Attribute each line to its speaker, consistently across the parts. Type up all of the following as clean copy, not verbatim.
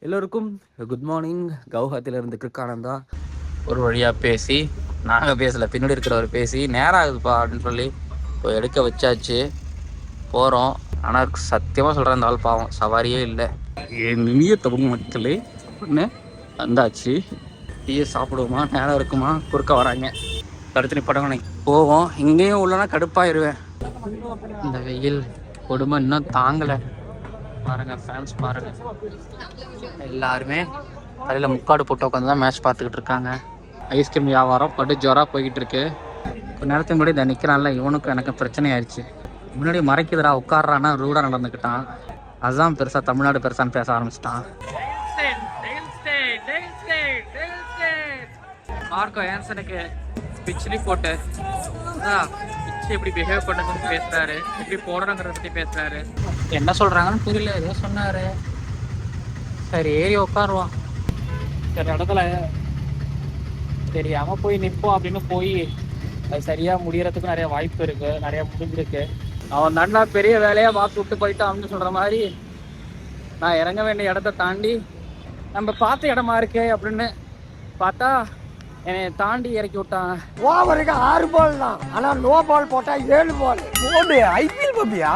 Speaker 1: எல்லோருக்கும் good morning. கவுஹாத்திலிருந்து கிருக்கானந்தா. ஒரு வழியாக பேசி நாங்கள் பேசலை, பின்னாடி இருக்கிறவர் பேசி நேரம் ஆகுதுப்பா அப்படின்னு சொல்லி இப்போ எடுக்க வச்சாச்சு. போகிறோம். ஆனால் சத்தியமாக சொல்கிறேன், இந்த ஆள் பாவம் சவாரியே இல்லை. என் இனிய தமிழ் மக்களே அப்படின்னு வந்தாச்சு. டீயை சாப்பிடுவோமா, நேரம் இருக்குமா, குறுக்க வராங்க, தடுத்து நிப்பாட்டங்க. போவோம். இங்கேயும் உள்ளனா கடுப்பாயிருவேன். இந்த வெயில் கொடுமை இன்னும் தாங்கலை. பாருங்க ஃபேன்ஸ் பாருங்க, எல்லாருமே தலையில் முக்காடு போட்டு உட்காந்து தான் மேட்ச் பார்த்துக்கிட்டு இருக்காங்க. ஐஸ்கிரீம் வியாபாரம் பட்டு ஜோராக போய்கிட்டு இருக்கு. கொஞ்ச நேரத்துக்கு முன்னாடி இதை நிற்கிறான்ல, இவனுக்கும் எனக்கும் பிரச்சனை ஆயிடுச்சு. முன்னாடி மறைக்குதுடா உட்காடுறான்னா ரூடாக நடந்துக்கிட்டான். அதுதான் பெருசாக தமிழ்நாடு பெருசான்னு பேச ஆரம்பிச்சிட்டான். மார்க்கோ ஆன்சனுக்கு பிச்சிலி போட்டு எப்படி பிஹேவ் பண்ணுறதுன்னு பேசுறாரு, எப்படி போடணுங்கிறத பற்றி பேசுறாரு. என்ன சொல்றாங்கன்னு புரியல, ஏதோ சொன்னாரு. சரி ஏறி உட்காருவான். சரி இடத்துல தெரியாம போய் நிற்போம் அப்படின்னு போய் அது சரியா முடியறதுக்கு நிறைய வாய்ப்பு இருக்கு, நிறைய முடிஞ்சிருக்கு. அவன் தாண்டா பெரிய வேலையா பார்த்து விட்டு போயிட்டான் அப்படின்னு சொல்ற மாதிரி நான் இறங்க வேண்டிய இடத்த தாண்டி நம்ம பார்த்த இடமா இருக்கே அப்படின்னு பார்த்தா என்னை தாண்டி இறக்கி விட்டான்.
Speaker 2: ஓவருக்கு 6 பால் தான், ஆனா நோ பால் போட்டா 7 பால். ஐபிஎல் பாப்பியா?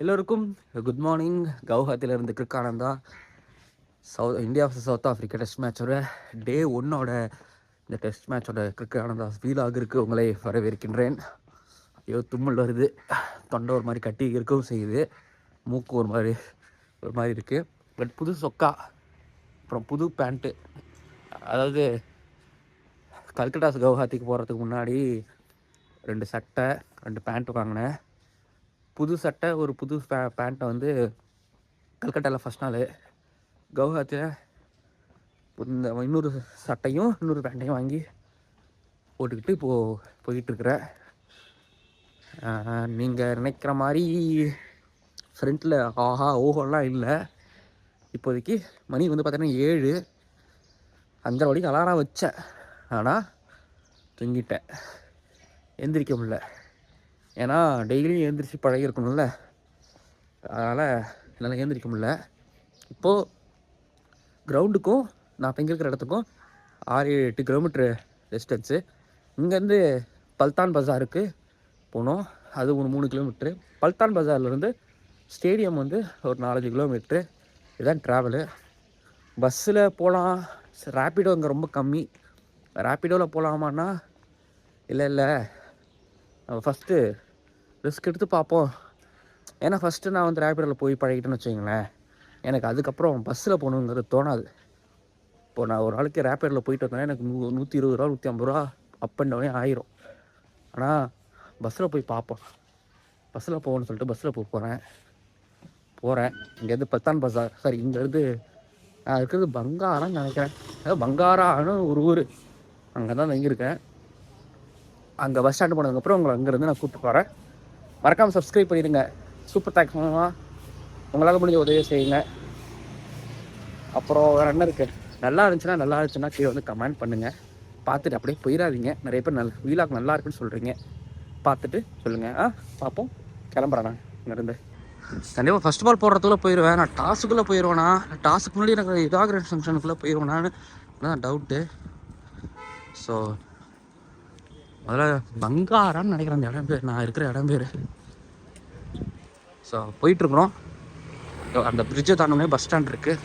Speaker 1: எல்லோருக்கும் குட் மார்னிங். கவுஹாத்திலிருந்து கிருக்கானந்தா. India vs South Africa test மேட்சோட டே 1ஓட இந்த டெஸ்ட் மேட்சோட கிருக்கானந்தா வீலாகிற்கு உங்களை வரவேற்கின்றேன். ஐயோ தும்மல் வருது, தொண்டை ஒரு மாதிரி கட்டி இருக்கவும் செய்யுது, மூக்கு ஒரு மாதிரி இருக்குது. பட் புது சொக்கா, அப்புறம் புது பேண்ட்டு. அதாவது கல்கட்டாஸ் கவுஹாத்திக்கு போகிறதுக்கு முன்னாடி 2 சட்டை 2 பேண்ட் வாங்கினேன். புது சட்டை ஒரு புது பேண்ட்டை வந்து கல்கட்டாவில் ஃபஸ்ட் நாள், கவுஹாத்தியில் இந்த இன்னொரு சட்டையும் இன்னொரு பேண்ட்டையும் வாங்கி போட்டுக்கிட்டு போயிட்டுருக்குறேன். நீங்கள் நினைக்கிற மாதிரி ஃப்ரண்ட்டில் ஆஹா ஓஹோலாம் இல்லை. இப்போதைக்கு மணி வந்து பார்த்தீங்கன்னா 7, 5:30 மணிக்கு அலாரம் வச்சேன். ஆனால் தூங்கிட்டேன், எந்திரிக்க முடியல. ஏன்னா டெய்லியும் எழுந்திரிச்சு பழகி இருக்கணும்ல, அதனால் என்னால் எழுந்திரிக்க முடியல. இப்போது கிரவுண்டுக்கும் நான் தங்கியிருக்கிற இடத்துக்கும் 6-8 கிலோமீட்ரு டிஸ்டன்ஸு. இங்கேருந்து பல்தான் பஜாருக்கு போனோம், அது ஒரு 3 கிலோமீட்ரு. பல்தான் பஜார்லேருந்து ஸ்டேடியம் வந்து ஒரு 4-5 கிலோமீட்ரு. இதுதான் ட்ராவலு. பஸ்ஸில் போகலாம், ரேப்பிடோ இங்கே ரொம்ப கம்மி. ரேப்பிடோவில் போகலாமான்னா இல்லை நம்ம ஃபஸ்ட்டு ரிஸ்க் எடுத்து பார்ப்போம். ஏன்னா ஃபஸ்ட்டு நான் வந்து ரேப்பிடோவில் போய் பழகிட்டேன்னு வச்சுக்கோங்களேன், எனக்கு அதுக்கப்புறம் பஸ்ஸில் போகணுங்கிறது தோணாது. இப்போது நான் ஒரு நாளைக்கு ரேப்பிடோவில் போயிட்டு வந்தேன்னா எனக்கு 120 ரூபா 150 ரூபா அப் அண்ட் டவுனே ஆயிரும். ஆனால் பஸ்ஸில் போய் பார்ப்போம், பஸ்ஸில் போகணும்னு சொல்லிட்டு பஸ்ஸில் போகிறேன். இங்கேருந்து பல்தான் பஜார், சாரி இங்கேருந்து நான் இருக்கிறது பங்காரான்னு நினைக்கிறேன். அதாவது பங்காரான்னு ஒரு ஊர், அங்கே தான் தங்கியிருக்கேன். அங்கே பஸ் ஸ்டாண்டு போனதுக்கப்புறம் உங்களை அங்கேருந்து நான் கூப்பிட்டு போகிறேன். மறக்காமல் சப்ஸ்கிரைப் பண்ணிடுங்க. சூப்பர் தேங்க்ஸ் மூலமாக உங்களால் முடிஞ்ச உதவியை செய்யுங்க. அப்புறம் வேறு என்ன இருக்குது, நல்லா இருந்துச்சுன்னா கீழே வந்து கமெண்ட் பண்ணுங்கள். பார்த்துட்டு அப்படியே போயிடாதீங்க. நிறைய பேர் வீலாக் நல்லா இருக்குன்னு சொல்கிறீங்க, பார்த்துட்டு சொல்லுங்கள். பார்ப்போம். கிளம்புறேன் நான் இங்கேருந்து. கண்டிப்பாக ஃபஸ்ட் பால் போடுறதுக்குள்ளே போயிடுவேன். நான் டாஸுக்குள்ளே போயிடுவேனா, டாஸுக்கு முன்னாடி எனக்கு இதாகிற ஃபங்க்ஷனுக்குள்ளே போயிடுவேனான்னு தான் டவுட்டு. ஸோ அதில் பங்காரான்னு நினைக்கிறேன் அந்த இடம் பேர், நான் இருக்கிற இடம் பேர். ஸோ போயிட்டுருக்குறோம். அந்த பிரிட்ஜை தாண்டோடனே பஸ் ஸ்டாண்ட் இருக்குது,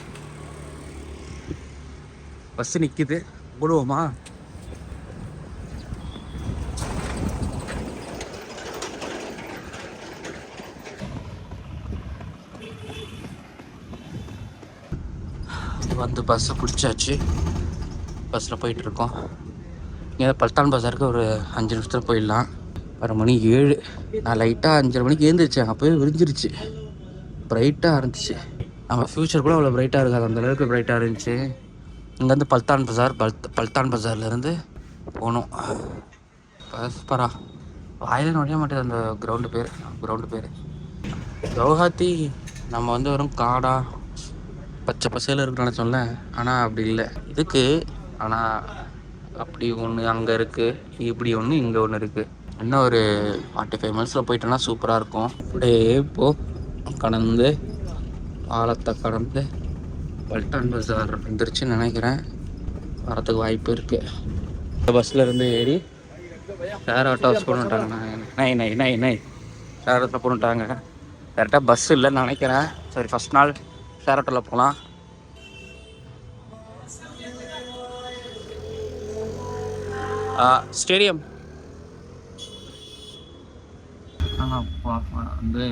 Speaker 1: பஸ்ஸு நிற்கிது, போடுவோமா? வந்து பஸ்ஸை பிடிச்சாச்சு, பஸ்ஸில் போயிட்டுருக்கோம். இங்கே பல்தான் பஜாருக்கு ஒரு 5 நிமிஷத்தில் போயிடலாம். வர மணி 7. நான் லைட்டாக 5:30 மணிக்கு எழுந்திரிச்சேன், அப்போயே விரிஞ்சிருச்சு, ப்ரைட்டாக இருந்துச்சு. நம்ம ஃப்யூச்சர் கூட அவ்வளோ ப்ரைட்டாக இருக்காது, அந்தளவுக்கு ப்ரைட்டாக இருந்துச்சு. இங்கேருந்து பல்தான் பஜார்லேருந்து போகணும். பரா வாயில நுழைய மாட்டேது அந்த கிரவுண்டு பேர். கவுஹாத்தி நம்ம வந்து வெறும் காடா பச்சை பசையில் இருக்குன்னு நினச்சோம்ல, ஆனால் அப்படி இல்லை இதுக்கு. ஆனால் அப்படி ஒன்று அங்கே இருக்குது, இப்படி ஒன்று இங்கே ஒன்று இருக்குது. இன்னும் ஒரு 45 மினிட்ஸில் போயிட்டோன்னா சூப்பராக இருக்கும். அப்படியே கடந்து பாலத்தை கடந்து பல்டான் பஜார் வந்துருச்சுன்னு நினைக்கிறேன். வரத்துக்கு வாய்ப்பு இருக்குது. இந்த பஸ்ஸில் இருந்து ஏறி ஷேர் ஆட்டோ போட்டுட்டாங்க. நை ஷேர் ஆட்டோ போட்டுட்டாங்க. கரெக்டாக பஸ் இல்லைன்னு நினைக்கிறேன். சரி, ஃபஸ்ட் நாள் ஷேர் ஆட்டோவில் போகலாம். ஸ்டேடியம் வந்து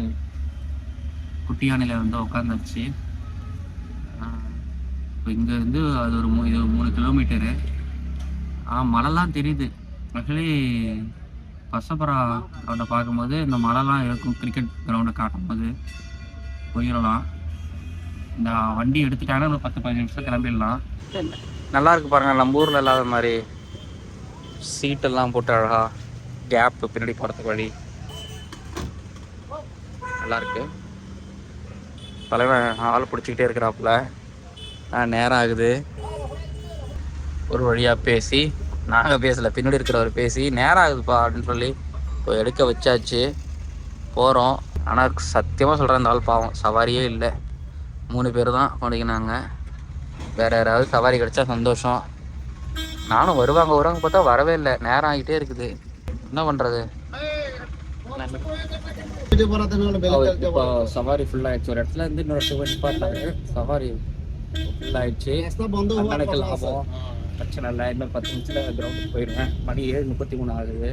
Speaker 1: குட்டி யானையில் வந்து உட்காந்துச்சு. இப்போ இங்கேருந்து அது ஒரு 3 கிலோமீட்டரு. மலைலாம் தெரியுது. ஆக்சுவலி பசப்பரா அவனை பார்க்கும்போது இந்த மலைலாம் இருக்கும். கிரிக்கெட் கிரவுண்டை காட்டும் போது போயிடலாம். இந்த வண்டி எடுத்துட்டாங்கன்னா ஒரு 10-15 நிமிஷம் கிளம்பிடலாம். நல்லா இருக்கு பாருங்கள், நம்ம ஊரில் இல்லாத மாதிரி சீட்டெல்லாம் போட்டு அழகா கேப்பு பின்னாடி போகிறதுக்கு வழி நல்லாயிருக்கு. தலைவன் ஆள் பிடிச்சிக்கிட்டே இருக்கிறாப்புல. நேரம் ஆகுது. ஒரு வழியாக பேசி, நாங்கள் பேசலை, பின்னாடி இருக்கிறவர் பேசி நேரம் ஆகுதுப்பா அப்படின்னு சொல்லி இப்போ எடுக்க வச்சாச்சு. போகிறோம். ஆனால் சத்தியமாக சொல்கிறேன், இந்த ஆள் பாவம், சவாரியே இல்லை. 3 பேர் தான் பண்ணிக்கினாங்க. வேறு யாராவது சவாரி கிடச்சா சந்தோஷம். நானும் வருவாங்க பார்த்தா வரவே இல்லை. நேரம் ஆகிட்டே இருக்குது. என்ன பண்ணுறது? இப்போ சவாரி ஃபுல்லாகிடுச்சு. ஒரு இடத்துல இருந்து இன்னொரு இடத்துல நிப்பாட்டாங்க. சவாரி ஃபுல்லாகிடுச்சு. அன்னைக்கு லாபம், பிரச்சனை இல்லை. இன்னும் 10 நிமிஷத்தில் கிரவுண்டுக்கு போயிடுவேன். மணி 7:33 ஆகுது.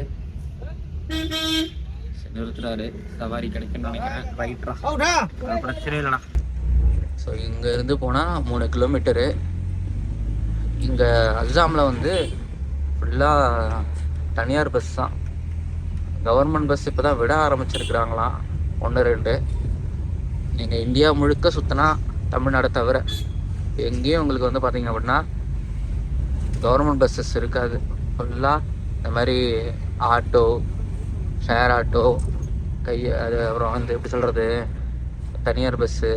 Speaker 1: நிறுத்துறாரு. சவாரி கிடைக்குன்னு நினைக்கிறேன். ரைட்ரா, பிரச்சனை இல்லைண்ணா. ஸோ இங்கேருந்து போனால் 3 கிலோமீட்டரு. இங்கே அஸ்ஸாமில் வந்து ஃபுல்லாக தனியார் பஸ் தான். கவர்மெண்ட் பஸ் இப்போ தான் விட ஆரம்பிச்சிருக்கிறாங்களாம், 1-2. நீங்கள் இந்தியா முழுக்க சுற்றினா தமிழ்நாடை தவிர எங்கேயும் உங்களுக்கு வந்து பார்த்திங்க அப்படின்னா கவர்மெண்ட் பஸ்ஸஸ் இருக்காது. ஃபுல்லாக இந்த மாதிரி ஆட்டோ, ஷேர் ஆட்டோ, அது அப்புறம் வந்து எப்படி சொல்கிறது, தனியார் பஸ்ஸு.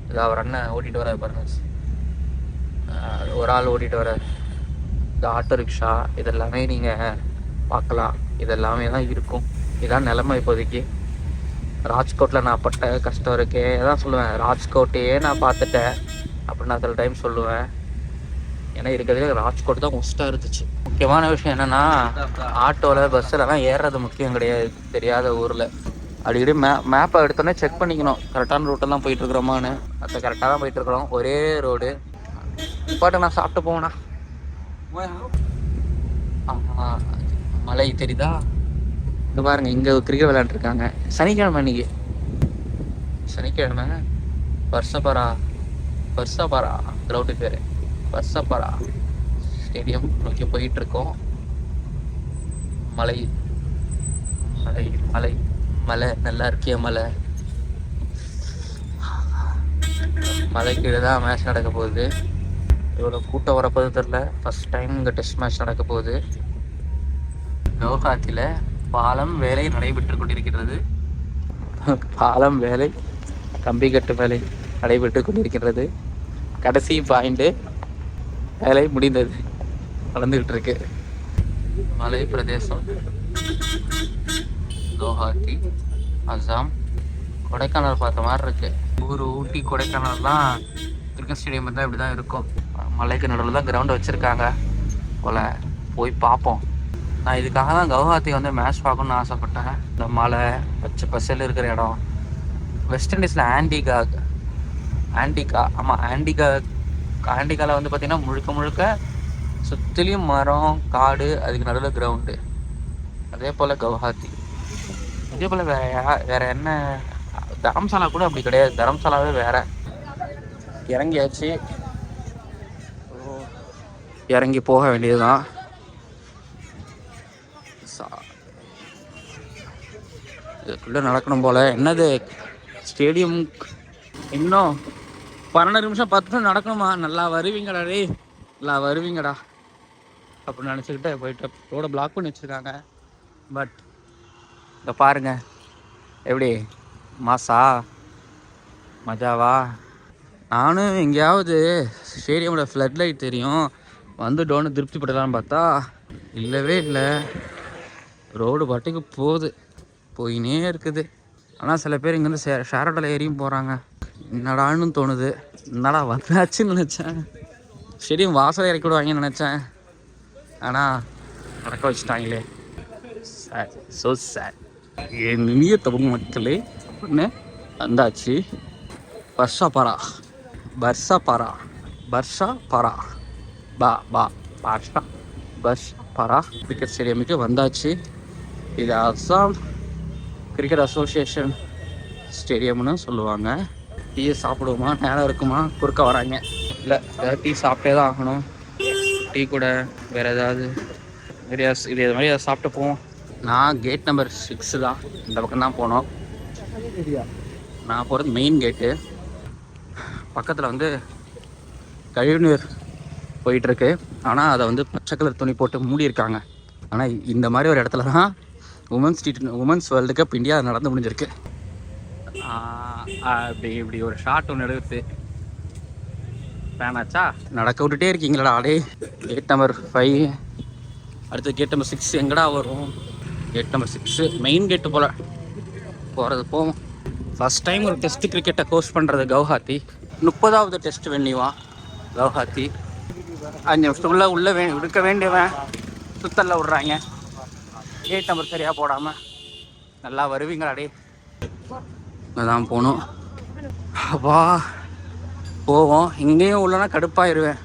Speaker 1: இது அவர் அண்ணன் ஓட்டிகிட்டு வர பாருங்க, ஒரு ஆள் ஓட்டிகிட்டு வர இந்த ஆட்டோ ரிக்ஷா, இதெல்லாமே நீங்கள் பார்க்கலாம். இதெல்லாமே தான் இருக்கும். இதான் நிலைமை இப்போதைக்கு. ராஜ்கோட்டில் நான் பட்ட கஷ்டம் இருக்கே தான் சொல்லுவேன். ராஜ்கோட்டையே நான் பார்த்துட்டேன் அப்படின்னு நான் சில டைம் சொல்லுவேன். ஏன்னா இருக்கிறதுல ராஜ்கோட் தான் மோஸ்ட்டாக இருந்துச்சு. முக்கியமான விஷயம் என்னென்னா, ஆட்டோவில் பஸ்ஸில்லாம் ஏறுறது முக்கியம் கிடையாது. தெரியாத ஊரில் அடிக்கடி மேப்பை எடுத்தோன்னே செக் பண்ணிக்கணும், கரெக்டான ரூட்டில் தான் போயிட்டுருக்குறோமான்னு. அதை கரெக்டாக தான் போயிட்டுருக்குறோம். ஒரே ரோடு. பாட்டு நான் சாப்பிட்டு போவேண்ணா. மலை தெரியுதா? இங்கே பாருங்கள், இங்கே கிரிக்கெட் விளையாண்டுருக்காங்க. சனிக்கிழமை அன்றைக்கி, சனிக்கிழமை பர்சபரா கிரவுண்டு பேர் பர்சபரா ஸ்டேடியம் நோக்கி போயிட்டுருக்கோம். மலை மலை மலை மலை நல்லா இருக்கிய மலை. மலை கீழே தான் மேட்ச் நடக்க போகுது. இவ்வளோ கூட்டம் வரப்போது தெரில. ஃபஸ்ட் டைம் இங்கே டெஸ்ட் மேட்ச் நடக்க போகுது. கவுஹாத்தியில் பாலம் வேலை நடைபெற்று கொண்டிருக்கிறது. பாலம் வேலை, கம்பி கட்டு வேலை நடைபெற்று கொண்டிருக்கிறது. கடைசி பாயிண்ட்டு, வேலை முடிந்தது, நடந்துக்கிட்டு இருக்கு. மலை பிரதேசம் கவுஹாத்தி, அஸ்ஸாம். கொடைக்கானல் பார்த்த மாதிரி இருக்கு. ஊட்டி கொடைக்கானல்லாம் கிரிக்கெட் ஸ்டேடியம் தான் இப்படி தான் இருக்கும். மலைக்கு நடுவில் தான் கிரவுண்டு வச்சுருக்காங்க போல். போய் பார்ப்போம். நான் இதுக்காக தான் கவுஹாத்தி வந்து மேட்ச் பார்க்கணுன்னு ஆசைப்பட்டேன். இந்த மலை பச்சை பசல் இருக்கிற இடம். வெஸ்ட் இண்டீஸில் ஆண்டிகா ஆமாம், ஆண்டிகாவில் வந்து பார்த்திங்கன்னா முழுக்க சுற்றிலையும் மரம், காடு, அதுக்கு நடுவில் கிரவுண்டு. அதே போல் கவுஹாத்தி. இதே போல் வேறு என்ன, தரம்சாலா கூட அப்படி கிடையாது. தரம்சாலாவே வேறு. இறங்கியாச்சு, இறங்கி போக வேண்டியது தான். இதுக்குள்ளே நடக்கணும் போல். என்னது ஸ்டேடியம் இன்னும் 12 நிமிஷம் 10 நிமிஷம் நடக்கணுமா? நல்லா வருவீங்கடா டே, நல்லா வருவீங்கடா அப்படின்னு நினச்சிக்கிட்டு போயிட்டு ரோடை பிளாக் பண்ணி வச்சுருக்காங்க. பட் இதை பாருங்க எப்படி மாசா மஜாவா. நானும் எங்கேயாவது ஸ்டேடியமோட ஃப்ளட் லைட் தெரியும் வந்துட்டோன்னு திருப்திப்படலான்னு பார்த்தா இல்லவே இல்லை. ரோடு பாட்டுக்கு போயினே இருக்குது. ஆனால் சில பேர் இங்கேருந்து ஷேர் ஆட்டோவில் ஏறியும் போகிறாங்க. என்னடான்னு தோணுது. என்னடா வந்தாச்சுன்னு நினச்சேன். ஸ்டேடியம் வாசலை இறக்கி விடுவாங்கன்னு நினச்சேன். ஆனால் நடக்க வச்சுட்டாங்களே. Sir so sir. என் இனிய தமிழ் மக்களே ஒன்று வந்தாச்சு. பர்ஷா பாரா கிரிக்கெட் ஸ்டேடியமுக்கு வந்தாச்சு. இது அஸ்ஸாம் கிரிக்கெட் அசோசியேஷன் ஸ்டேடியம்னு சொல்லுவாங்க. டீயை சாப்பிடுவோமா, நேரம் இருக்குமா, குறுக்க வராங்க. இல்லை, ஏதாவது டீ சாப்பிட்டே தான் ஆகணும். டீ கூட வேறு ஏதாவது இது மாதிரி ஏதாவது சாப்பிட்டு போவோம். நான் கேட் நம்பர் 6 தான், இந்த பக்கம் தான் போனோம். நான் போகிறது மெயின் கேட்டு. பக்கத்தில் வந்து கழிவுநீர் போயிட்டுருக்கு. ஆனால் அதை வந்து பச்சை கலர் துணி போட்டு மூடியிருக்காங்க. ஆனால் இந்த மாதிரி ஒரு இடத்துல தான் உமன்ஸ் வேர்ல்டு கப் இந்தியா நடந்து முடிஞ்சிருக்கு. இப்படி ஒரு ஷாட் ஒன்று எடுத்து வேணாச்சா நடக்க விட்டுட்டே இருக்கீங்களா? அடே கேட் நம்பர் 5, அடுத்து கேட் நம்பர் 6 எங்கடா வரும்? கேட் நம்பர் 6 மெயின் கேட்டு போல் போகிறது போவோம். ஃபஸ்ட் டைம் ஒரு டெஸ்ட் கிரிக்கெட்டை கோஸ்ட் பண்ணுறது கவுஹாத்தி. 30வது டெஸ்ட் வென்யூவா கவுஹாத்தி. 5 நிமிஷத்துக்குள்ளே இருக்க வேண்டியவன் சுத்தலில் விட்றாங்க. கேட் நம்பர் சரியாக போடாமல். நல்லா வருவீங்களாடே. அதான் போகணும். அப்பா போவோம். இங்கேயும் உள்ளனா கடுப்பாயிருவேன்.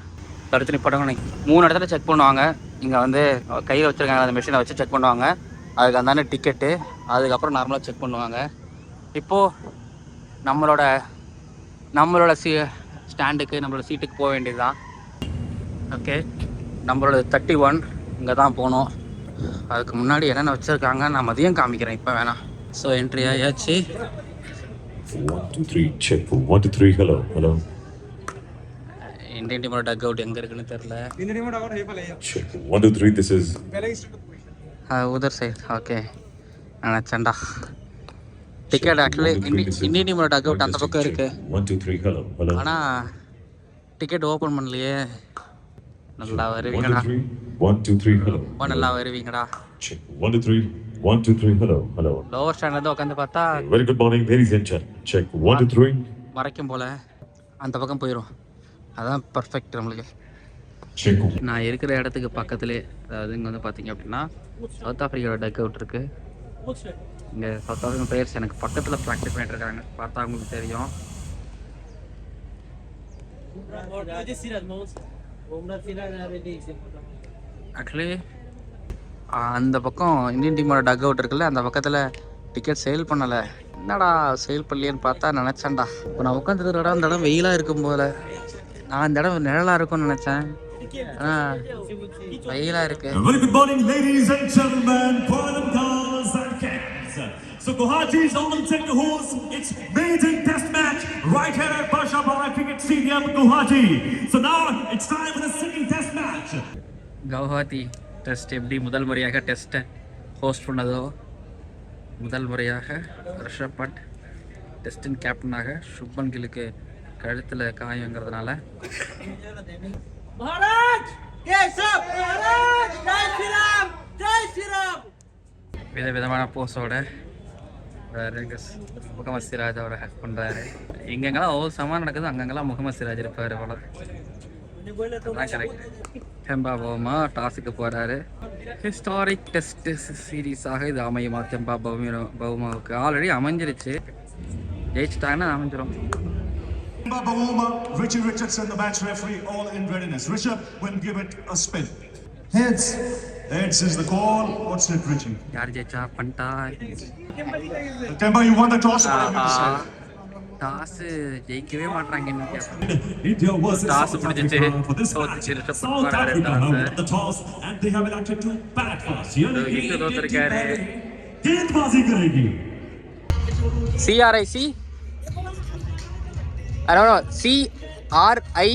Speaker 1: தடுத்து நிப்பாட்டங்க. 3 இடத்துல செக் பண்ணுவாங்க. இங்கே வந்து கையில் வச்சுருக்காங்க, அந்த மிஷினை வச்சு செக் பண்ணுவாங்க. அதுக்கு அந்தாண்ட டிக்கெட்டு, அதுக்கப்புறம் நார்மலாக செக் பண்ணுவாங்க. இப்போது நம்மளோட ஸ்டாண்டுக்கு, நம்மளோட சீட்டுக்கு போக வேண்டியது தான். ஓகே, நம்மளோட 31 இங்கே தான் போகணும். அதுக்கு முன்னாடி என்னென்ன வச்சுருக்காங்க நான் மதியம் காமிக்கிறேன், இப்போ வேணாம். ஸோ என்ட்ரி ஆயாச்சு.
Speaker 3: 1 2 3 check 1 2 3 hello
Speaker 1: இந்தியன் டீமோட டக் அவுட் எங்கே இருக்குன்னு தெரியல.
Speaker 3: check 1 2 3 this is
Speaker 1: other side. Okay, நினச்சேன்டா. டிக்கெட் ஆக்சுவலி இந்தியன் டீமோட டக் அவுட் அந்த பக்கம் இருக்குது.
Speaker 3: 1 2 3 hello
Speaker 1: ஆனால் டிக்கெட் ஓப்பன் பண்ணலையே. நல்லா வருவீங்கடா.
Speaker 3: 1 2 3 hello
Speaker 1: நல்லா வருவீங்கடா.
Speaker 3: check 1 2 3 1 2 3 hello
Speaker 1: லோவர் ஸ்டாண்ட்லேருந்து உட்காந்து பார்த்தா
Speaker 3: very good morning ladies and gentlemen check 1 2 3
Speaker 1: மறைக்கும் போல் அந்த பக்கம் போயிடும். அதான் பர்ஃபெக்ட் நம்மளுக்கு.
Speaker 3: check
Speaker 1: நான் இருக்கிற இடத்துக்கு பக்கத்துலேயே, அதாவது இங்கே வந்து பார்த்தீங்க அப்படின்னா சவுத் ஆஃப்ரிக்காவோட டக் அவுட் இருக்குது. இங்கே சவுத் ஆஃப்ரிக்கன் பிளேயர்ஸ் எனக்கு பக்கத்தில் ப்ராக்டிஸ் பண்ணிட்டு இருக்காங்க. பார்த்தா அவங்களுக்கு தெரியும். ஆக்சுவலி அந்த பக்கம் இந்தியன் டீமோட டக் அவுட் இருக்குல்ல, அந்த பக்கத்தில் டிக்கெட் சேல் பண்ணலை. என்னடா சேல் பண்ணலையேன்னு பார்த்தா நினச்சேன்டா. இப்போ நான் உட்காந்துருக்கிற இடம் அந்த இடம் வெயிலாக இருக்கும் போல். நான் இந்த இடம் நிழலாக இருக்கும்னு நினச்சேன், ஆனால் வெயிலாக இருக்குது.
Speaker 3: very good morning ladies and gentlemen boys and girls and kids. So Guwahati is on set to host its maiden test match right here at Parsha Bara Cricket Stadium, Guwahati. So now it's time for the second test match.
Speaker 1: Guwahati test எப்படி முதல் முறையாக டெஸ்ட்டை host பண்ணதோ, முதல் முறையாக ரிஷப் பண்ட் டெஸ்டின் கேப்டனாக சுப்மன் கில்லுக்கு கழுத்தில் காயங்கிறதுனால விதவிதமான போஸோட முகமது சிராஜ் அவரை ஹக் பண்ணுறாரு. எங்கெங்கெல்லாம் ஓ சமான் நடக்குது அங்கங்கெல்லாம் முகமது சிராஜ் இருப்பார். அவ்வளோ அதான் கரெக்ட். தெம்பா பவுமா டாஸுக்கு போகிறாரு. ஹிஸ்டாரிக் டெஸ்ட் சீரீஸாக இது அமையுமா? தெம்பா பவுமாவுக்கு already அமைஞ்சிருச்சு. ஜெயிச்சுட்டாங்கன்னா அமைஞ்சிரும்.
Speaker 4: Temba Bavuma, Richie Richardson, the match referee, all in readiness. Rishabh will give it a spin. Heads. Heads is the call. What's it, Richie?
Speaker 1: யார் ஜெயிச்சா? பண்ணிட்டா.
Speaker 4: Temba, you won the toss. What have you decided?
Speaker 1: Toss ஜெயிக்கவே மாட்டாங்க.
Speaker 3: India versus
Speaker 1: toss
Speaker 3: South
Speaker 1: முடிஞ்சிச்சு.
Speaker 3: Africa for this match. South Africa have won the toss and they have elected to bat first.
Speaker 1: Hit தோத்துருக்காரு.
Speaker 3: गेंदबाजी करेगी.
Speaker 1: CRIC I don't know. CRI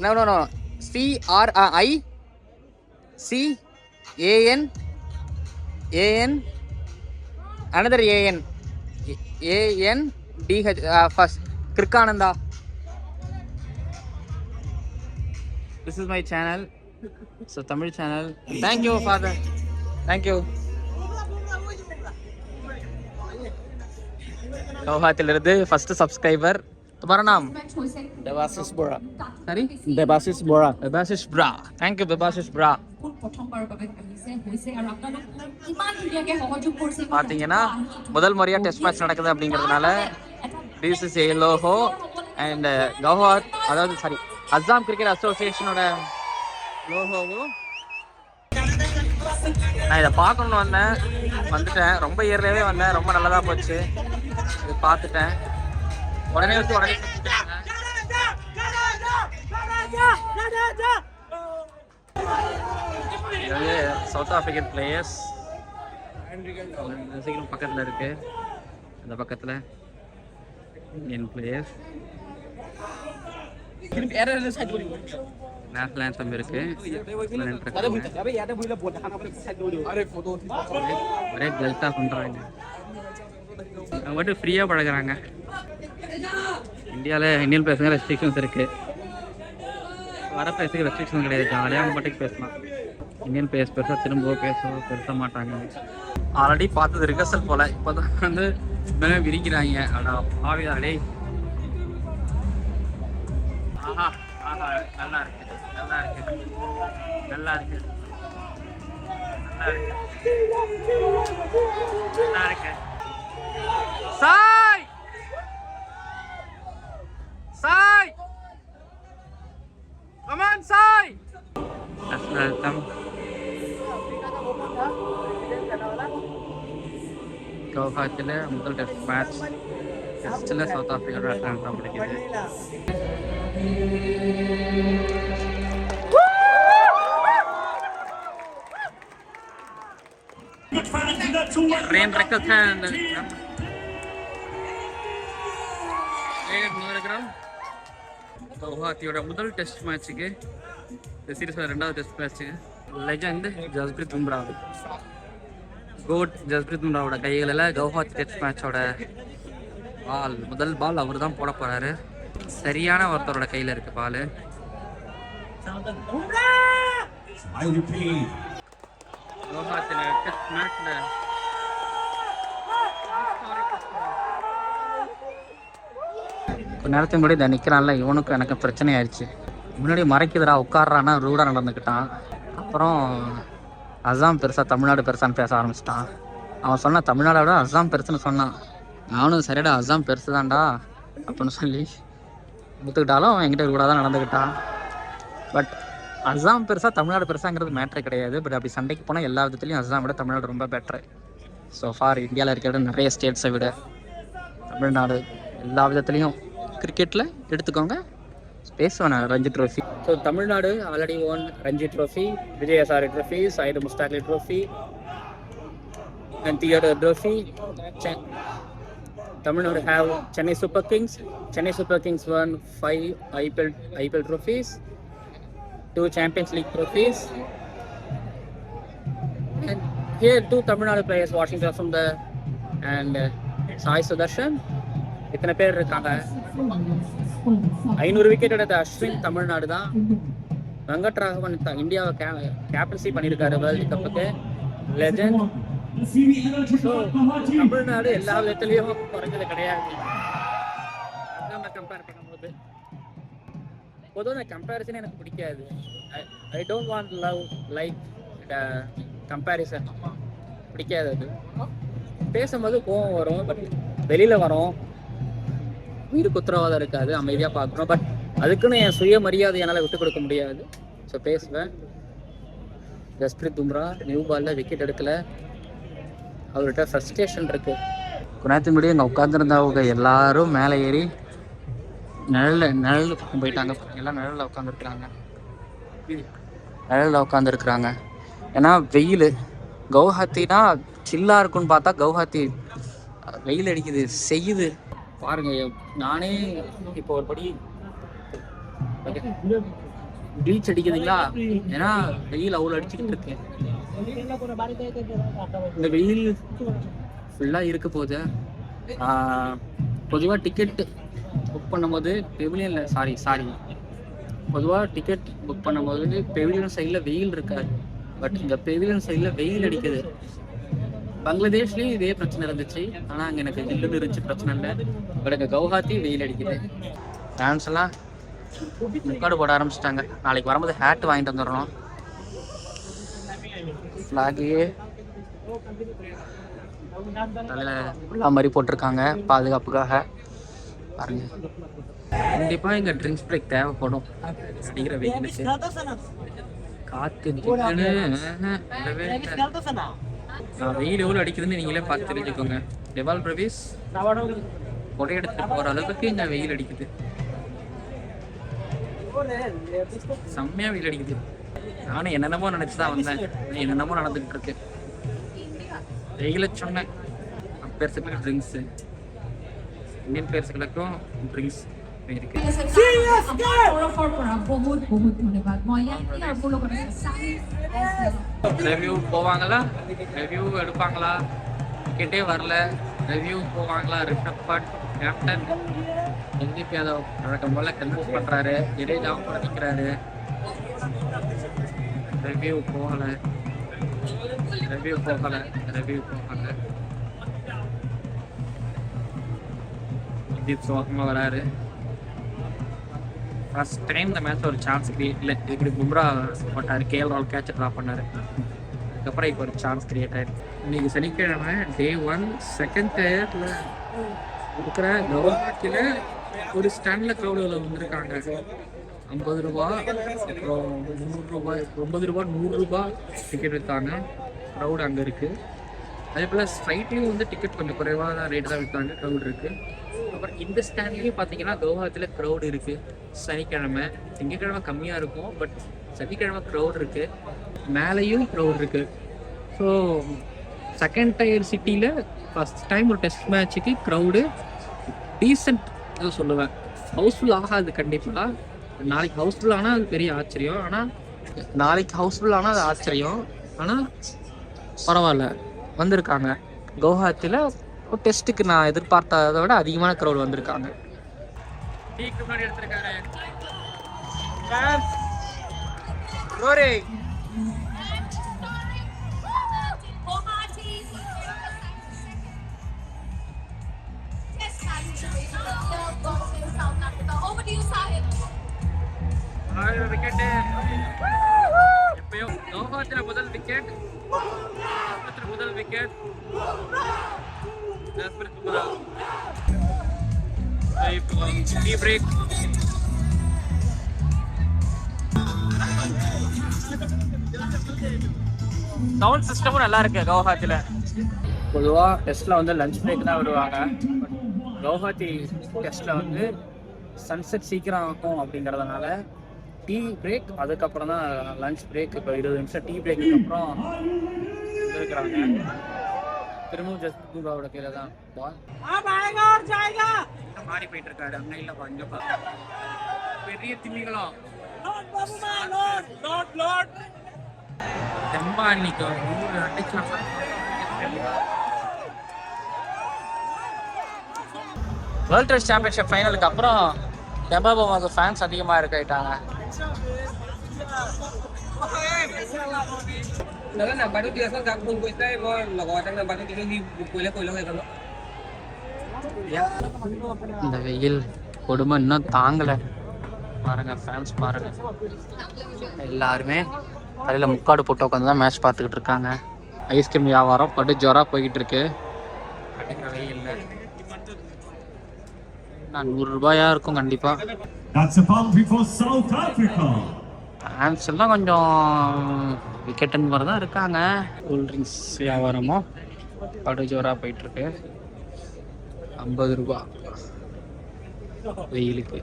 Speaker 1: no CRI CAN another ANDH first Krikananda. This is my channel. So Tamil channel. Thank you father. Thank you. கவுஹாத்திலிருந்து first subscriber. तुम्हारा नाम?
Speaker 2: Devasis Bora.
Speaker 1: Sorry?
Speaker 2: Devasis Bora.
Speaker 1: Bebasish Bra. Thank you Bebasish Bra. பார்த்தீங்கன்னா முதல் முறையாக test match நடக்குது அப்படிங்கிறதுனால BCCI logo and கவுஹாத், அதாவது sorry Assam cricket அசோசியேஷனோட லோகோவும். நான் இதை பார்க்கணுன்னு வந்துட்டேன். ரொம்ப இயர்லியாகவே வந்தேன். ரொம்ப நல்லதாக போச்சு. இது பார்த்துட்டேன். உடனே சவுத் ஆப்பிரிக்கன் பிளேயர்ஸ் பக்கத்தில் இருக்கு. இந்த பக்கத்தில் இந்தியன் பிளேயர்ஸ். நேஷனல் ஆந்தம் இருக்கு. ஒரே கல்ட்டா பண்றாங்க. அவங்க மட்டும் ஃப்ரீயா பழகுறாங்க. இந்தியாவில் இந்தியன் பிளேயர்ஸுங்க ரெஸ்ட்ரிக்ஷன்ஸ் இருக்கு. வர பிளேயர்ஸுக்கு ரெஸ்ட்ரிக்ஷன் கிடையாது. ஜாலியாக அவங்க மட்டும் பேசலாம். இந்தியன் பிளேயர்ஸ் பெருசாக திரும்ப பேச மாட்டாங்க. ஆல்ரெடி பார்த்தது ரிஹர்சல் போல. இப்போ தான் வந்து விரிக்கிறாங்க. ஆனால் ஆவிதாலே ஆஹா ஆஹா நல்லா இருக்கு, நல்லா இருக்கு, நல்லா இருக்கு, நல்லா இருக்கு, நல்லா இருக்கு. Sai Sai come on Sai. National anthem கவுஹாத்தியில் முதல் டெஸ்ட் மேட்ச். டெஸ்ட்டில் சவுத் ஆஃப்ரிக்கா நேஷனல் ஆந்தம் பிடிக்குது. Rain records and கவுஹாத்தியோட முதல் டெஸ்ட் மேட்சுக்கு, இந்த சீரீஸோட ரெண்டாவது டெஸ்ட் மேட்ச்சுக்கு லெஜண்ட் ஜஸ்பிரித் பும்ரா, கோட் ஜஸ்பிரித் பும்ராவோட கைகளில் கவுஹாத்தி டெஸ்ட் மேட்சோட முதல் பால் அவர் தான் போட போறாரு. சரியான ஒருத்தரோட கையில் இருக்கு பால். கவுஹாத்தியில் டெஸ்ட் மேட்ச்ல கொஞ்ச நேரத்துக்கு முன்னாடி இதை நிற்கிறான்ல, இவனுக்கும் எனக்கு பிரச்சனை ஆயிடுச்சு. முன்னாடி மறைக்குதுடா உட்காடுறான்னா ரூடாக நடந்துக்கிட்டான். அப்புறம் அஸ்ஸாம் பெருசாக தமிழ்நாடு பெருசான்னு பேச ஆரம்பிச்சிட்டான். அவன் சொன்னான் தமிழ்நாடை விட அஸ்ஸாம் பெருசுன்னு சொன்னான். நானும் சரிடா அஸ்ஸாம் பெருசு தான்டா அப்படின்னு சொல்லி ஒத்துக்கிட்டாலும் அவன் என்கிட்ட ரூடாக தான் நடந்துக்கிட்டான். பட் அஸ்ஸாம் பெருசாக தமிழ்நாடு பெருசாங்கிறது மேட்ரே கிடையாது. பட் அப்படி சண்டைக்கு போனால் எல்லா விதத்துலையும் அஸ்ஸாம் விட தமிழ்நாடு ரொம்ப பெட்ரு. ஸோ ஃபார் இந்தியாவில் இருக்கிற நிறைய ஸ்டேட்ஸை விட தமிழ்நாடு எல்லா விதத்துலேயும் கிரிக்கெட்டில் எடுத்துக்கோங்க. பேசுவேன் Ranji trophy. So Tamil Nadu already won Ranji trophy, Vijay Hazare trophy, Syed Mushtaq Ali trophy and Deodhar trophy. Tamil Nadu have Chennai Super Kings. Chennai Super Kings won 5 IPL trophies, 2 Champions League trophies. And here 2 Tamil Nadu players, Washington Sundar and Sai Sudarshan. இத்தனை பேர் இருக்காங்க. 500 wicket எடுத்த அஸ்வின் தமிழ்நாடு தான். வெங்கட்ராகவன் இந்தியாவை captaincy பண்ணியிருக்காரு world கப்புக்கு. Legend. Tamil Nadu எல்லா விதத்துலையும் குறைஞ்சது கிடையாது. கம்பேர் பண்ணும்போது பொதுவாக கம்பேரிசன் எனக்கு பிடிக்காது. I don't want love like comparison பிடிக்காது. அது பேசும்போது கோவம் வரும், பட் வெளியில் வரும். உயிருக்கு உத்தரவாதம் இருக்காது, அமைதியாக பார்க்கணும். பட் அதுக்குன்னு என் சுய மரியாதை என்னால் விட்டு கொடுக்க முடியாது. ஸோ பேசுவேன். ஜஸ்பிரித் பும்ரா நியூ பாலில் விக்கெட் எடுக்கலை. அவர்கிட்ட ஃப்ரஸ்ட்ரேஷன் இருக்குது. குணாத்தின் முன்னாடி அங்கே உட்காந்துருந்தவங்க எல்லாரும் மேலே ஏறி நிழல் பக்கம் போயிட்டாங்க. எல்லாம் நிழலில் உட்காந்துருக்குறாங்க. ஏன்னா வெயில். கவுஹாத்தினா சில்லாக இருக்குன்னு பார்த்தா கவுஹாத்தி வெயில் அடிக்குது, செய்யுது பாருங்க. நானே இப்போ ஒரு படி பீச் அடிக்குதுங்களா, ஏன்னா வெயில் அவ்வளோ அடிச்சுக்கிட்டு இருக்கு. இந்த வெயில் ஃபுல்லாக இருக்க போது பொதுவாக டிக்கெட் புக் பண்ணும்போது பொதுவாக டிக்கெட் புக் பண்ணும்போது பெவிலியன் சைடில் வெயில் இருக்காது. பட் இந்த பெவிலியன் சைடில் வெயில் அடிக்குது. பங்களாதேஷ்லேயும் இதே பிரச்சனை இருந்துச்சு. ஆனால் அங்கே எனக்கு ஜில்லுன்னு இருந்துச்சு, பிரச்சனை இல்லை. பட் அங்கே கவுஹாத்தி வெயில் அடிக்குது. ஃபேன்ஸ் எல்லாம் முக்காடு போட ஆரம்பிச்சிட்டாங்க. நாளைக்கு வரும்போது ஹேட் வாங்கிட்டு வந்துடணும். ஃப்ளாகு தலையில் எல்லா மாதிரி போட்டிருக்காங்க பாதுகாப்புக்காக. பாருங்க, கண்டிப்பாக இங்கே ட்ரிங்க்ஸ் பிரேக் தேவைப்படும். அடிக்கிற வெயிலுக்கு காற்று வெயில் எவ்வளோ அடிக்குதுன்னு நீங்களே பார்த்து தெரிஞ்சுக்கோங்க. டெவால் பிரவேஷ் கொடை எடுத்துட்டு போகிற அளவுக்கு இங்கே வெயில் அடிக்குது. செம்மையா வெயில் அடிக்குது. நானும் என்னென்னமோ நினைச்சுதான் வந்தேன், என்னென்னமோ நடந்துகிட்டு இருக்கு. வெயில சொன்னேன். பேர்ஸுக்கு ட்ரிங்க்ஸ், இந்தியன் பேர்ஸுகளுக்கும் ட்ரிங்க்ஸ் இருக்கு. ரிவ்யூ போவாங்களா, ரிவ்யூ எடுப்பாங்களா, டிக்கெட்டே வரல, ரிவ்யூ போவாங்களா. ரிஷப் பட் கேப்டன் குல்தீப் யாதவ் வழக்கம் போல கன்வின்ஸ் பண்றாரு, ஜடேஜாவும் கூட நிற்கிறாரு. ரிவ்யூ போகல, ரிவ்யூ போகல, ரிவ்யூ போகல. குல்தீப் சோகமாக வராரு. ஃபர்ஸ்ட் டைம் இந்த மேட்ச் ஒரு சான்ஸ் கிரியேட் இல்லை. இப்படி பும்ரா போட்டார், கேஎல் ராகுல் கேட்ச் ட்ராப் பண்ணார். அதுக்கப்புறம் இப்போ ஒரு சான்ஸ் கிரியேட் ஆயிருக்கு. இன்னைக்கு சனிக்கிழமை டே 1 செகண்ட் டயர்ல இருக்கிற கவுஹாத்தியில் ஒரு ஸ்டாண்டில் க்ரௌடில் வந்திருக்காங்க. 50 ரூபா, அப்புறம் 100 ரூபாய், 50 ரூபா, 100 ரூபா டிக்கெட் விற்றாங்க. க்ரௌடு அங்கே இருக்குது. அதே போல் ஸ்ட்ரைட்லேயும் வந்து டிக்கெட் கொஞ்சம் குறைவாக தான் ரேட்டு தான் விற்றாங்க. க்ரௌடு இருக்குது. அப்புறம் இந்த ஸ்டாண்ட்லேயும் பார்த்தீங்கன்னா கவுஹாத்தியில் க்ரௌடு இருக்குது. சனிக்கிழமை, திங்கக்கிழமை கம்மியாக இருக்கும், பட் சனிக்கிழமை க்ரௌடு இருக்குது. மேலேயும் க்ரௌடு இருக்குது. ஸோ செகண்ட் டயர் சிட்டியில் ஃபஸ்ட் டைம் ஒரு டெஸ்ட் மேட்ச்சுக்கு க்ரௌடு டீசென்ட் தான் சொல்லுவேன். ஹவுஸ்ஃபுல் ஆகாது கண்டிப்பாக. நாளைக்கு ஹவுஸ்ஃபுல் ஆனால் அது பெரிய ஆச்சரியம். ஆனால் பரவாயில்ல, வந்திருக்காங்க. கவுஹாத்தியில் ஒரு டெஸ்ட்டுக்கு நான் எதிர்பார்த்ததை விட அதிகமான க்ரௌட் வந்திருக்காங்க. டீக்கு முன்னாடி எடுத்திருக்காரு. எப்பயோ கவுஹாத்தில முதல் விக்கெட், முதல் விக்கெட். Tea break. சவுண்ட் சிஸ்டமும் நல்லா இருக்கு கவுஹாத்தில. பொதுவாக டெஸ்ட்ல வந்து லஞ்ச் பிரேக் தான் விடுவாங்க. கவுஹாத்தி டெஸ்ட்ல வந்து சன்செட் சீக்கிரம் ஆகும் அப்படிங்கிறதுனால டீ பிரேக், அதுக்கப்புறம் தான் லஞ்ச் பிரேக். இப்போ 20 நிமிஷம் டீ பிரேக்கு அப்புறம் இருக்கிறாங்க. திரும்பவும் ஜஸ்ட் பூகாவோட கீழே தான் பால் மாறி போயிட்டு இருக்காரு. அங்கே இல்லை, கொஞ்சம் பெரிய திமிங்கலம் தெம்பா இன்னைக்கு அடிக்கலாம். வேர்ல்ட் டெஸ்ட் சாம்பியன்ஷிப் ஃபைனலுக்கு அப்புறம் டெம்பாபாவுக்கு ஃபேன்ஸ் அதிகமாக இருக்காயிட்டாங்க. இந்த வெயில் கொடுமை இன்னும் தாங்கலை. பாருங்க ஃபேன்ஸ் பாருங்க, எல்லாருமே தலையில் முக்காடு போட்டு உட்காந்து தான் மேட்ச் பார்த்துக்கிட்டு இருக்காங்க. ஐஸ்கிரீம் வியாபாரம் பட்டு ஜோராக போய்கிட்டு இருக்கு. வெயில் 100 ரூபாயா இருக்கும் கண்டிப்பா. ஃபேன்ஸ் எல்லாம் கொஞ்சம் விக்கெட்டுன்னு மாதிரி தான் இருக்காங்க. கூல் ட்ரிங்க்ஸ் வியாபாரமும் படு ஜோராக போயிட்டு இருக்கு. 50 ரூபா வெயிலுக்கு.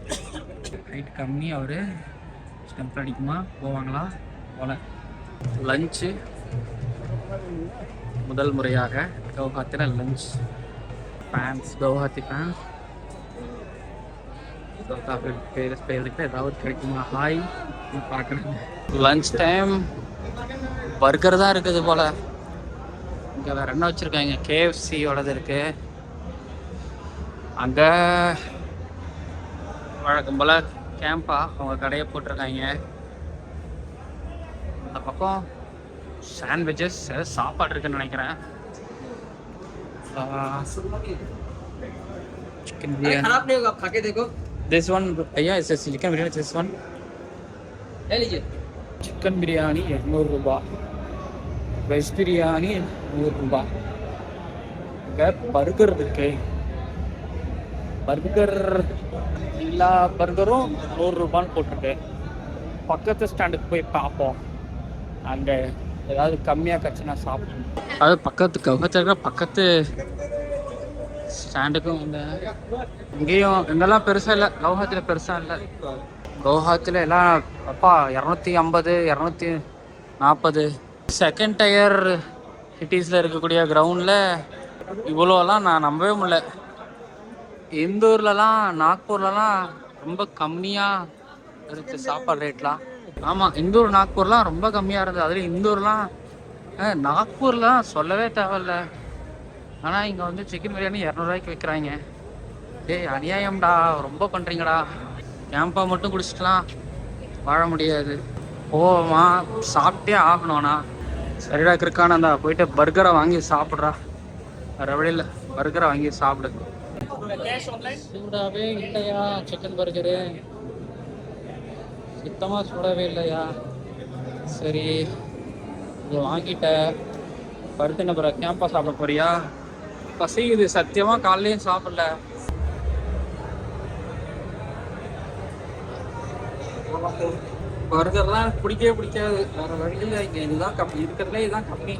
Speaker 1: ஹைட் கம்மி. அவர் ஸ்டெம்ப் அடிக்குமா போவாங்களா போல. லஞ்சு முதல் முறையாக கவுஹாத்தியில் lunch. Fans, Guwahati fans South Africa பேருக்கு ஏதாவது கிடைக்குமா ஹாய் பார்க்குறேன். Lunch time. பர்கர் தான் இருக்குது போல். இங்கே வேறு என்ன வச்சுருக்காங்க, KFCயோடது இருக்குது. அங்கே வழக்கம் போல் கேம்பா அவங்க கடையை போட்டிருக்காங்க. அந்த பக்கம் சாண்ட்விச்சஸ் சாப்பாடு இருக்குன்னு நினைக்கிறேன். चिकन बिरयानी खराब नहीं होगा, खा के देखो। दिस वन भैया, इस चिकन बिरयानी, दिस वन ले लीजिए। चिकन बिरयानी 200 ரூபாய், வெஜ் பிரியாணி 100 ரூபாய். இங்கே பர்கர் இருக்கு. பர்கர் எல்லா பர்கரும் 100 ரூபான்னு போட்டிருக்கு. பக்கத்து ஸ்டாண்டுக்கு போய் பார்ப்போம், அங்கே ஏதாவது கம்மியாக கட்சினா சாப்பிடணும். அது பக்கத்து ஸ்டாண்டுக்கும் இந்த இங்கேயும் இங்கெல்லாம் பெருசாக இல்லை, கவுஹாத்தியில் பெருசாக இல்லை. கவுஹாத்தியில் எல்லாம் அப்பா 250 240. செகண்ட் டயர் சிட்டிஸில் இருக்கக்கூடிய கிரவுண்டில் இவ்வளோலாம் நான் நம்பவே முடியல. இந்தூர்லலாம் நாக்பூர்லலாம் ரொம்ப கம்மியாக இருக்குது சாப்பாடு ரேட்லாம். ஆமாம், இந்தூர் நாக்பூர்லாம் ரொம்ப கம்மியாக இருந்தது. அதுலேயும் இந்தூர்லாம் நாக்பூர்லாம் சொல்லவே தேவையில்ல. ஆனால் இங்கே வந்து சிக்கன் பிரியாணி 200 ரூபாய்க்கு விற்கிறாங்க. டேய் அநியாயம்டா, ரொம்ப பண்ணுறீங்கடா. கேம்பா மட்டும் குடிச்சிட்டுலாம் வாழ முடியாது. போமா சாப்பிட்டே ஆகணும்ண்ணா. சரிடா கிருக்கான அந்த போயிட்டு பர்கரை வாங்கி சாப்பிட்றா. வேறு வழியில் பர்கரை வாங்கி சாப்பிடு. சூடாகவே இல்லையா சிக்கன் பர்கரு? சுத்தமாக சூடாகவே இல்லையா? சரி இதை வாங்கிட்ட பருத்து நம்பரை கேம்பா சாப்பிட போறியா? பசிக்குது சத்தியமாக, காலையிலையும் சாப்பிடல. பர்கர்லாம் பிடிக்கவே பிடிக்காது. வேற வழியில் இங்கே இதுதான் கம்மி, இருக்கிறதுல இதுதான் கம்மி.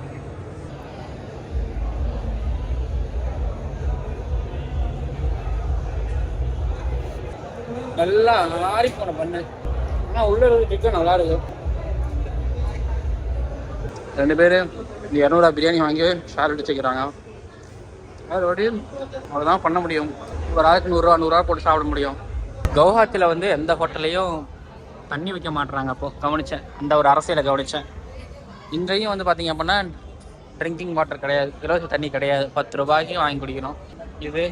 Speaker 1: நல்லா நாரி போன பண்ணு, ஆனால் உள்ள இருக்க நல்லா இருக்கு. 2 பேர் 200 ரூபா பிரியாணி வாங்கி ஷேர் அடிச்சுக்கிறாங்க. அதோடய அவ்வளோதான் பண்ண முடியும். ஒரு ஆளுக்கு 100 ரூபா போட்டு சாப்பிட முடியும். கவுஹாத்தியில் வந்து எந்த ஹோட்டல்லையும் தண்ணி வைக்க மாட்டுறாங்க. அப்போது கவனித்தேன், இந்த ஒரு அரசியலை கவனித்தேன். இன்றையும் வந்து பார்த்திங்க அப்படின்னா ட்ரிங்கிங் வாட்டர் கிடையாது, இலவச தண்ணி கிடையாது. 10 ரூபாய்க்கு வாங்கி குடிக்கணும். இது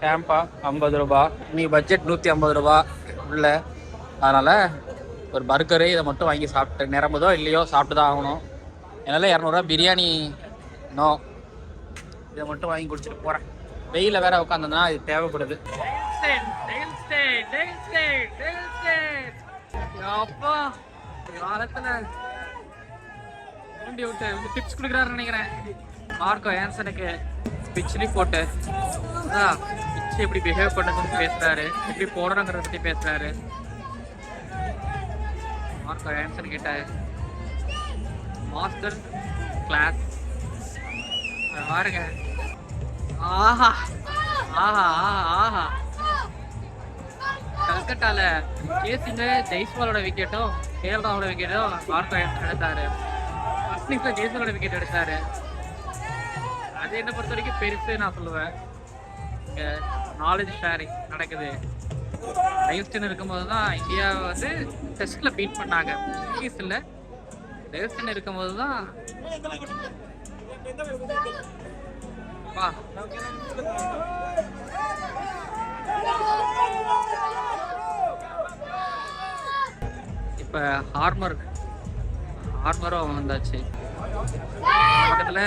Speaker 1: கேம்பா 50 ரூபா. நீ பட்ஜெட் 150 ரூபா உள்ள. அதனால் ஒரு பர்கரு இதை மட்டும் வாங்கி சாப்பிட்டு நிரம்புதோ இல்லையோ சாப்பிட்டு தான் ஆகணும். என்னால் 200 ரூபா பிரியாணி நோ, இதை மட்டும் வாங்கி குடிச்சிட்டு போகிறேன். வெயிலில் வேற உட்காந்துன்னா இது தேவைப்படுது. அப்பா காலத்தில் ஊண்டி விட்டு டிப்ஸ் கொடுக்குறாருன்னு நினைக்கிறேன். மார்க்கோ ஆன்சனுக்கு ஸ்பிட்ச்லி போட்டு ஸ்பிட்ச் எப்படி பிஹேவ் பண்ணுறதுன்னு பேசுகிறாரு, எப்படி போடணுங்கிறத பற்றி பேசுகிறாரு. மார்க்கோ ஆன்சன் கிட்ட மாஸ்டர் கிளாஸ் பாருங்க. ஆஹா ஆஹா ஆஹா, கல்கட்டால கேசிங்க ஜெய்ஸ்வாலோட விக்கெட்டும் கேரளாவோட விக்கெட்டும் மார்க்கோ ஆன்சன் எடுத்தாரு. ஃபர்ஸ்ட் இன்னிங்ஸ்ல ஜெய்ஸ்வாலோட விக்கெட் எடுத்தாரு. அது என்ன பொறுத்த வரைக்கும் பெருசு நான் சொல்லுவேன். இங்கே நாலேஜ் ஷேரிங் நடக்குது. டெய்ஸ்டன் இருக்கும்போது தான் இந்தியா வந்து டெஸ்ட்டில் பீட் பண்ணாங்க. சீரீஸில் டெய்ஸ்டன் இருக்கும்போது தான் இப்போ ஹார்மரும் வந்தாச்சு. பக்கத்தில்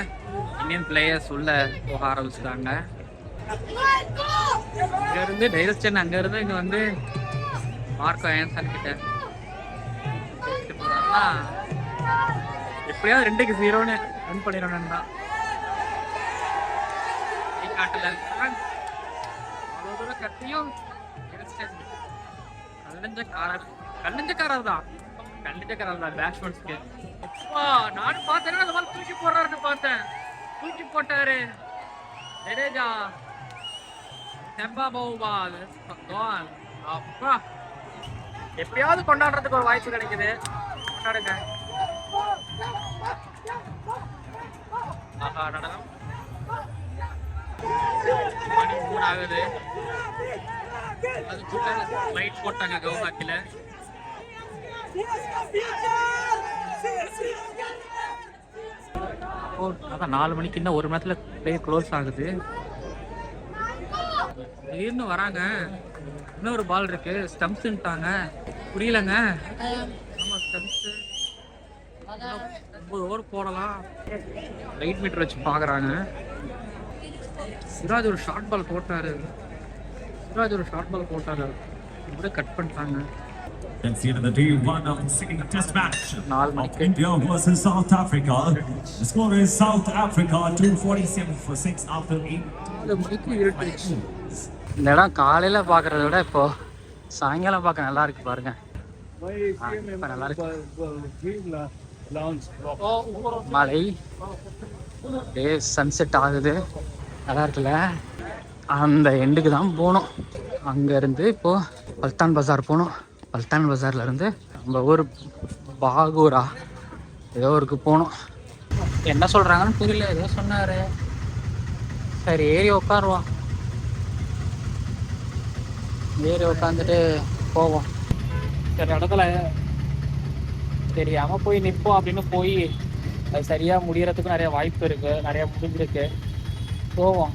Speaker 1: இந்தியன் பிளேயர்ஸ் உள்ள போக ஆரம்பிச்சுட்டாங்க. இங்கேருந்து டெய்ஸ்டன் அங்கேருந்து இங்கே வந்து மார்க்கோ ஆன்சன் கிட்ட போகிறாங்கன்னா எப்படியாவது 2-0ன்னு ரன் பண்ணிடணும் தான். காட்டல அவ்வளோ தூரம் கத்தியும் கல்லஞ்சக்காரர் தான் பேட்ஸ்மேன்ஸ்க்கு. நானும் பார்த்தேன்னா அந்த மாதிரி தூக்கி போடுறாருன்னு பார்த்தேன். தூக்கி போட்டாரு ஜடேஜா. அப்பா எப்படியாவது கொண்டாடுறதுக்கு ஒரு வாய்ப்பு கிடைக்குது. கொண்டாடுங்க. ஆஹா நடனம் மணி 3 ஆகுது. அதுக்குள்ள லைட் போட்டாங்க கவுஹாத்தில. அதான் 4 மணிக்கு இன்னும் 1 மணி நேரத்தில் பிளே க்ளோஸ் ஆகுது. திடீர்னு வராங்க, இன்னொரு பால் இருக்கு, ஸ்டம்ப்ஸ்ன்ட்டாங்க. புரியலங்க. ஆமாம் ஸ்டம்ப்ஸு 9 ஓவர் போடலாம். லைட் மீட்டர் வச்சு பார்க்குறாங்க. சிராஜ் ஒரு ஷார்ட் பால் போட்டாரு, கூட கட் பண்ணிட்டாங்க.
Speaker 3: That's the end of the day one of the second test match
Speaker 1: 4
Speaker 3: of
Speaker 1: மணிக்கு
Speaker 3: India versus South Africa. The score is South Africa 247 for 6 after 8.
Speaker 1: 4 மணிக்கு இருட்டுச்சு. இந்த இடம் காலையில பார்க்கறத விட இப்போ சாயங்காலம் பார்க்க நல்லா இருக்கு பாருங்க. இப்போ நல்லா இருக்கு. மழை சன்செட் ஆகுது, நல்லா இருக்குல்ல. அந்த எண்டுக்கு தான் போகணும். அங்கேருந்து இப்போது பல்தான் பஜார் போகணும். பல்தான் பஜார்லேருந்து நம்ம ஊர் பாகூரா ஏதோ ஊருக்கு போகணும். என்ன சொல்கிறாங்கன்னு புரியல, ஏதோ சொன்னார். சரி ஏறி உட்காருவோம், ஏறி உட்காந்துட்டு போவோம். சரி இடத்துல தெரியாமல் போய் நிற்போம் அப்படின்னு போய் அது சரியாக முடியறதுக்கும் நிறைய வாய்ப்பு இருக்குது, நிறையா முடிஞ்சிருக்கு. போவோம்,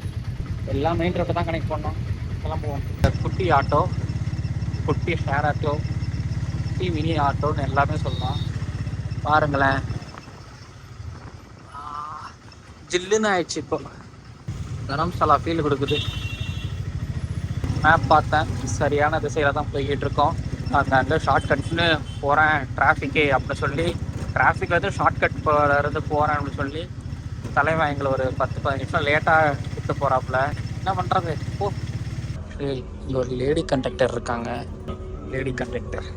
Speaker 1: எல்லாம் மெயின் ரோட்டை தான் கனெக்ட் பண்ணோம். கிளம்புவோம். குட்டி ஆட்டோ, குட்டி ஷேர் ஆட்டோ, குட்டி மினி ஆட்டோன்னு எல்லாமே சொல்லலாம். பாருங்களேன், ஜில்லுன்னு ஆயிடுச்சு. இப்போ தரம்சாலா ஃபீல் கொடுக்குது. மேப் பார்த்தேன், சரியான திசையில் தான் போய்கிட்டு இருக்கோம். அங்கே ஷார்ட்கட்னு போகிறேன் டிராஃபிக்கே அப்படின்னு சொல்லி, டிராஃபிக்கில் இருந்து ஷார்ட்கட் இருந்து போகிறேன் அப்படின்னு சொல்லி தலைவன் எங்களை ஒரு 10-15 நிமிஷம் லேட்டாக விட்டு போகிறாப்புல. என்ன பண்ணுறது ஓ. இங்கே ஒரு லேடி கண்டக்டர் இருக்காங்க. லேடி கண்டக்டர்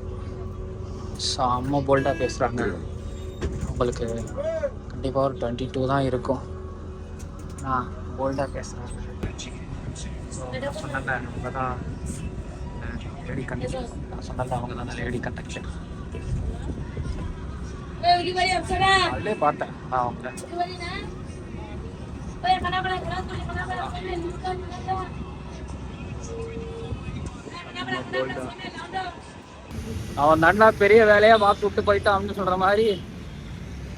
Speaker 1: செம்ம போல்டாக பேசுகிறாங்க. உங்களுக்கு கண்டிப்பாக ஒரு 22 தான் இருக்கும். போல்டாக பேசுகிறாங்க. சொன்னல அவங்க தான் லேடி கண்டக்டர். நான் சொன்னல அவங்க தான் லேடி கண்டக்டர். அதிலே பார்த்தேன் அவங்க. அவன் தாண்டா பெரிய வேலையாக பார்த்து விட்டு போயிட்டான் அப்படின்னு சொல்கிற மாதிரி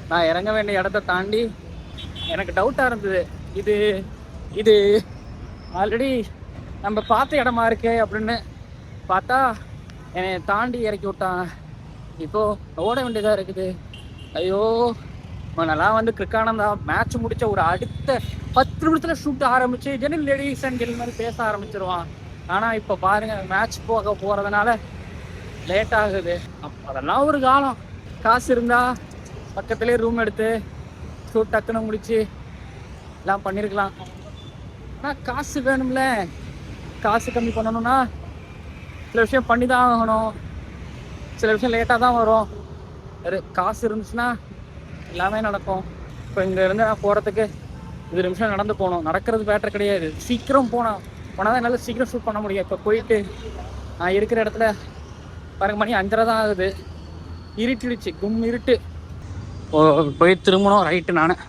Speaker 1: நான் இறங்க வேண்டிய இடத்த தாண்டி எனக்கு டவுட்டாக இருந்தது. இது இது ஆல்ரெடி நம்ம பார்த்த இடமா இருக்கே அப்படின்னு பார்த்தா என்னை தாண்டி இறக்கி விட்டான். இப்போது ஓட வேண்டியதாக இருக்குது. ஐயோ, நல்லா வந்து கிரிக்கானந்தா மேட்ச் முடிச்ச ஒரு அடுத்த 10 நிமிஷத்தில் ஷூட் ஆரம்பிச்சு ஜெனரல் லேடிஸ் அண்ட் ஜெல் மாதிரி பேச ஆரம்பிச்சிருவான். ஆனால் இப்போ பாருங்கள், மேட்ச் போகிறதுனால லேட் ஆகுது. அதெல்லாம் ஒரு காலம். காசு இருந்தால் பக்கத்துலேயே ரூம் எடுத்து ஷூட் டக்குன்னு முடிச்சு எல்லாம் பண்ணியிருக்கலாம். ஆனால் காசு வேணும்ல. காசு கம்மி பண்ணணும்னா சில விஷயம் பண்ணி தான் ஆகணும், சில விஷயம் லேட்டாக தான் வரும். காசு இருந்துச்சுன்னா எல்லாமே நடக்கும். இப்போ இங்கேருந்து நான் போகிறதுக்கு 20 நிமிஷம் நடந்து போகணும். நடக்கிறது பேட்டர் கிடையாது. சீக்கிரம் போனால் தான் என்னால் சீக்கிரம் ஷூட் பண்ண முடியும். இப்போ போயிட்டு நான் இருக்கிற இடத்துல பாருங்க, மணி 5:30 தான் ஆகுது. இருட்டிடுச்சு, கும் இருட்டு. போய் திரும்பணும் ரைட்டு. நான்